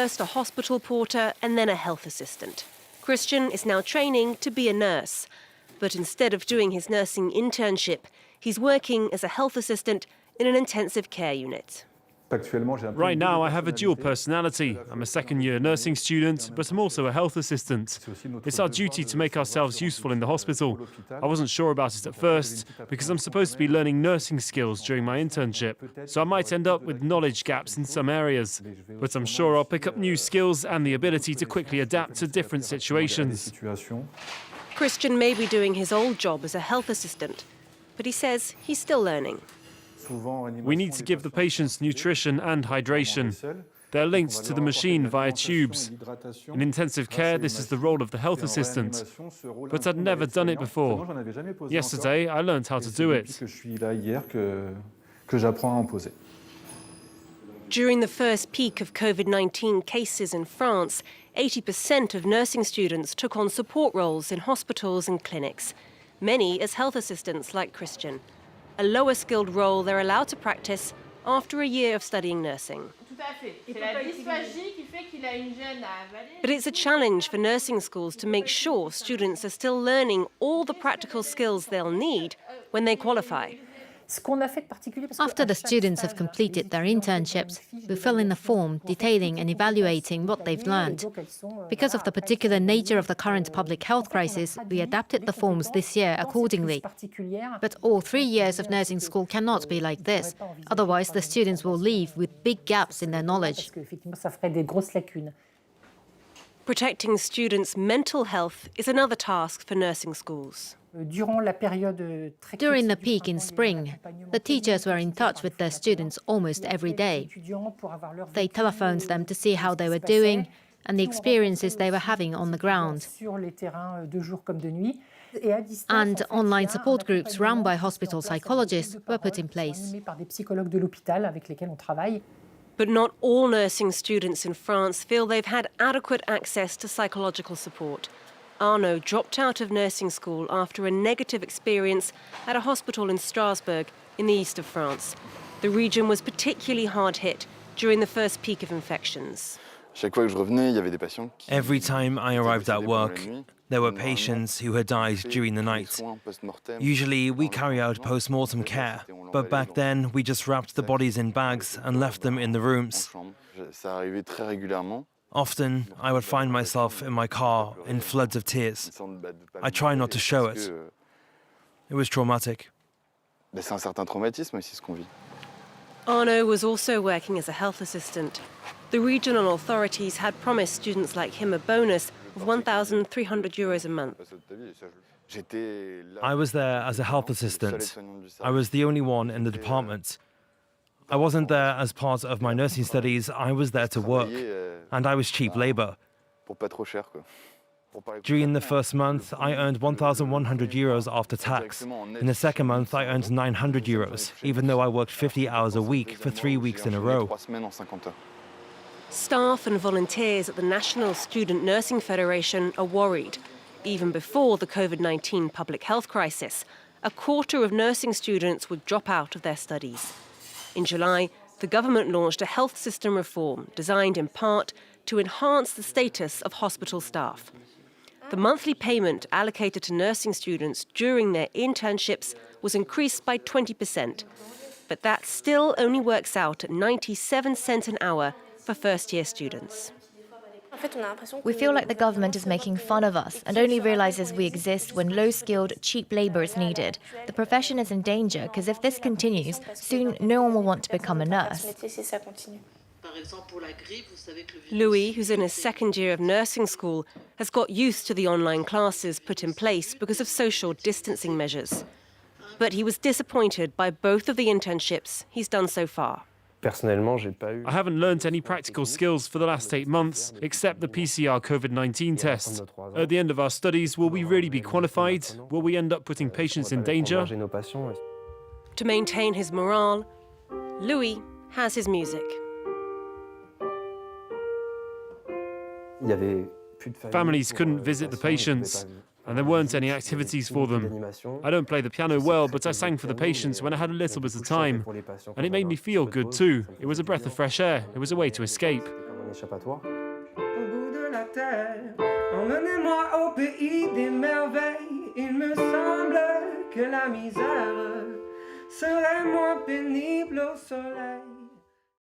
first a hospital porter and then a health assistant. Christian is now training to be a nurse. But instead of doing his nursing internship, he's working as a health assistant in an intensive care unit. Right now, I have a dual personality. I'm a second-year nursing student, but I'm also a health assistant. It's our duty to make ourselves useful in the hospital. I wasn't sure about it at first, because I'm supposed to be learning nursing skills during my internship, so I might end up with knowledge gaps in some areas. But I'm sure I'll pick up new skills and the ability to quickly adapt to different situations. Christian may be doing his old job as a health assistant, but he says he's still learning. We need to give the patients nutrition and hydration. They're linked to the machine via tubes. In intensive care, this is the role of the health assistant. But I'd never done it before. Yesterday, I learned how to do it. During the first peak of Covid-19 cases in France, 80% of nursing students took on support roles in hospitals and clinics, many as health assistants like Christian. A lower skilled role they're allowed to practice after a year of studying nursing. But it's a challenge for nursing schools to make sure students are still learning all the practical skills they'll need when they qualify. After the students have completed their internships, we fill in a form detailing and evaluating what they've learned. Because of the particular nature of the current public health crisis, we adapted the forms this year accordingly. But all 3 years of nursing school cannot be like this. Otherwise, the students will leave with big gaps in their knowledge. Protecting students' mental health is another task for nursing schools. During the peak in spring, the teachers were in touch with their students almost every day. They telephoned them to see how they were doing and the experiences they were having on the ground. And online support groups run by hospital psychologists were put in place. But not all nursing students in France feel they've had adequate access to psychological support. Arnaud dropped out of nursing school after a negative experience at a hospital in Strasbourg in the east of France. The region was particularly hard hit during the first peak of infections. Every time I arrived at work, there were patients who had died during the night. Usually we carry out post-mortem care, but back then we just wrapped the bodies in bags and left them in the rooms. Often, I would find myself in my car in floods of tears. I try not to show it. It was traumatic. Arnaud was also working as a health assistant. The regional authorities had promised students like him a bonus of €1,300 a month. I was there as a health assistant. I was the only one in the department. I wasn't there as part of my nursing studies, I was there to work, and I was cheap labor. During the first month, I earned €1,100 after tax. In the second month, I earned €900, even though I worked 50 hours a week for 3 weeks in a row. Staff and volunteers at the National Student Nursing Federation are worried. Even before the Covid-19 public health crisis, a quarter of nursing students would drop out of their studies. In July, the government launched a health system reform designed in part to enhance the status of hospital staff. The monthly payment allocated to nursing students during their internships was increased by 20%, but that still only works out at 97 cents an hour for first-year students. We feel like the government is making fun of us and only realizes we exist when low-skilled, cheap labor is needed. The profession is in danger because if this continues, soon no one will want to become a nurse. Louis, who's in his second year of nursing school, has got used to the online classes put in place because of social distancing measures. But he was disappointed by both of the internships he's done so far. I haven't learnt any practical skills for the last 8 months, except the PCR Covid-19 test. At the end of our studies, will we really be qualified? Will we end up putting patients in danger? To maintain his morale, Louis has his music. Families couldn't visit the patients, and there weren't any activities for them. I don't play the piano well, but I sang for the patients when I had a little bit of time. And it made me feel good too. It was a breath of fresh air. It was a way to escape. Au bout de la terre, emmenez-moi au pays des merveilles. Il me semble que la misère serait moins pénible au soleil.